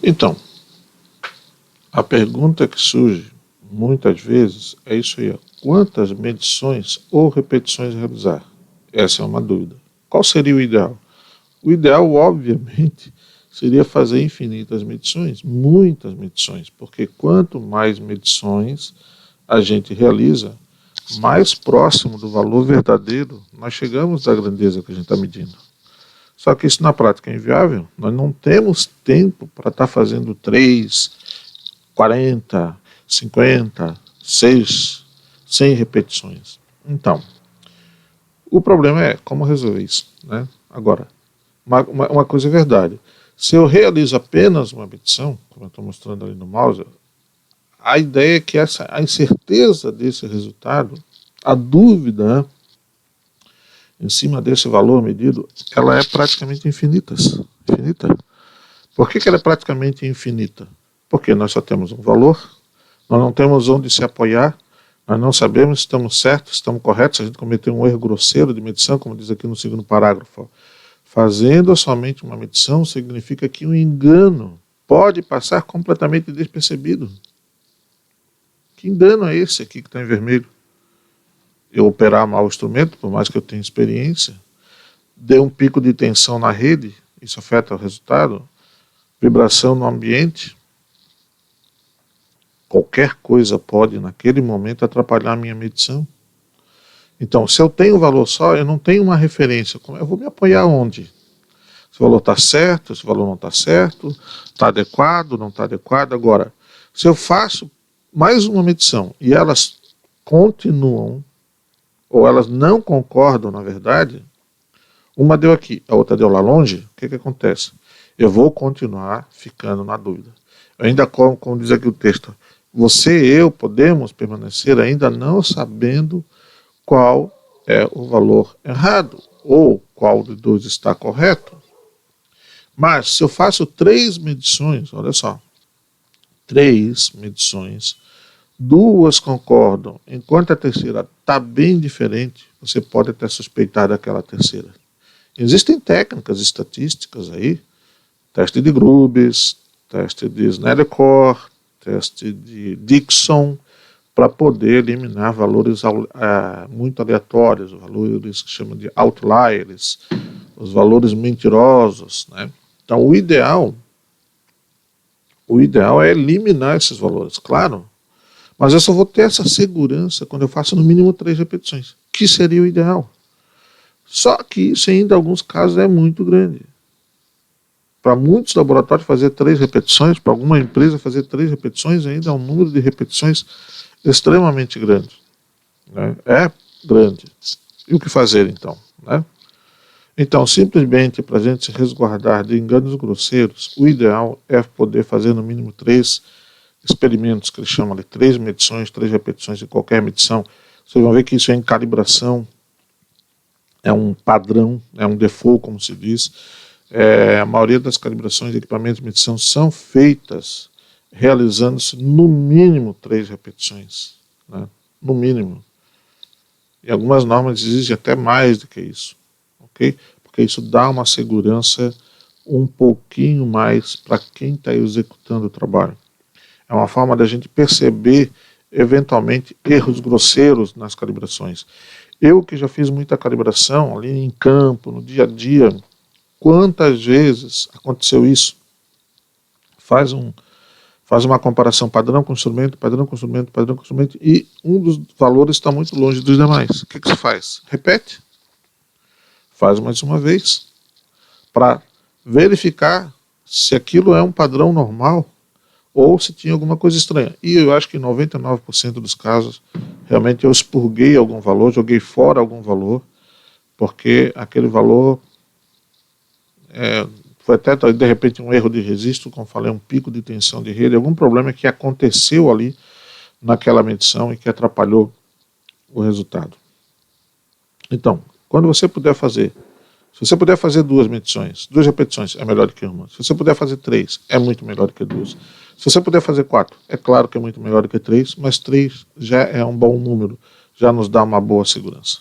Então, a pergunta que surge muitas vezes é isso aí: quantas medições ou repetições realizar? Essa é uma dúvida. Qual seria o ideal? O ideal, obviamente, seria fazer infinitas medições, muitas medições, porque quanto mais medições a gente realiza, mais próximo do valor verdadeiro nós chegamos da grandeza que a gente está medindo. Só que isso na prática é inviável. Nós não temos tempo para estar fazendo 3, 40, 50, 6, 100 repetições. Então, o problema é como resolver isso, né? Agora, uma coisa é verdade. Se eu realizo apenas uma medição, como eu estou mostrando ali no mouse, a ideia é que a incerteza desse resultado, a dúvida em cima desse valor medido, ela é praticamente infinita. Por que ela é praticamente infinita? Porque nós só temos um valor, nós não temos onde se apoiar, nós não sabemos se estamos certos, se estamos corretos, se a gente cometeu um erro grosseiro de medição, como diz aqui no segundo parágrafo. Fazendo somente uma medição significa que um engano pode passar completamente despercebido. Que engano é esse aqui que está em vermelho? Eu operar mal o instrumento, por mais que eu tenha experiência, dê um pico de tensão na rede, isso afeta o resultado, vibração no ambiente, qualquer coisa pode naquele momento atrapalhar a minha medição. Então, se eu tenho valor só, eu não tenho uma referência, eu vou me apoiar onde? Se o valor está certo, se o valor não está certo, está adequado, não está adequado. Agora, se eu faço mais uma medição e elas continuam, ou elas não concordam, na verdade, uma deu aqui, a outra deu lá longe, o que acontece? Eu vou continuar ficando na dúvida. Ainda como diz aqui o texto, você e eu podemos permanecer ainda não sabendo qual é o valor errado, ou qual de dois está correto. Mas se eu faço 3 medições, olha só, 3 medições, 2 concordam, enquanto a terceira está bem diferente, você pode até suspeitar daquela terceira. Existem técnicas estatísticas aí, teste de Grubes, teste de Snellecor, teste de Dixon, para poder eliminar valores muito aleatórios, valores que chamam de outliers, os valores mentirosos, né? Então o ideal é eliminar esses valores, claro, mas eu só vou ter essa segurança quando eu faço no mínimo 3 repetições, que seria o ideal. Só que isso ainda em alguns casos é muito grande. Para muitos laboratórios fazer 3 repetições, para alguma empresa fazer 3 repetições ainda é um número de repetições extremamente grande, né? É grande. E o que fazer então, né? Então, simplesmente para a gente se resguardar de enganos grosseiros, o ideal é poder fazer no mínimo 3 experimentos, que eles chamam de 3 medições, 3 repetições de qualquer medição. Vocês vão ver que isso é em calibração, é um padrão, é um default, como se diz. A maioria das calibrações de equipamentos de medição são feitas realizando-se no mínimo 3 repetições, né? No mínimo. E algumas normas exigem até mais do que isso, ok? Porque isso dá uma segurança um pouquinho mais para quem está executando o trabalho. É uma forma da gente perceber, eventualmente, erros grosseiros nas calibrações. Eu que já fiz muita calibração ali em campo, no dia a dia, quantas vezes aconteceu isso? Faz uma comparação padrão com instrumento, padrão com instrumento, padrão com instrumento, e um dos valores está muito longe dos demais. O que se faz? Repete. Faz mais uma vez, para verificar se aquilo é um padrão normal ou se tinha alguma coisa estranha. E eu acho que em 99% dos casos, realmente eu expurguei algum valor, joguei fora algum valor, porque aquele valor foi até de repente um erro de registro, como falei, um pico de tensão de rede, algum problema que aconteceu ali naquela medição e que atrapalhou o resultado. Então, quando você puder fazer, se você puder fazer 2 medições, 2 repetições, é melhor do que uma. Se você puder fazer 3, é muito melhor do que 2. Se você puder fazer 4, é claro que é muito melhor do que 3, mas 3 já é um bom número, já nos dá uma boa segurança.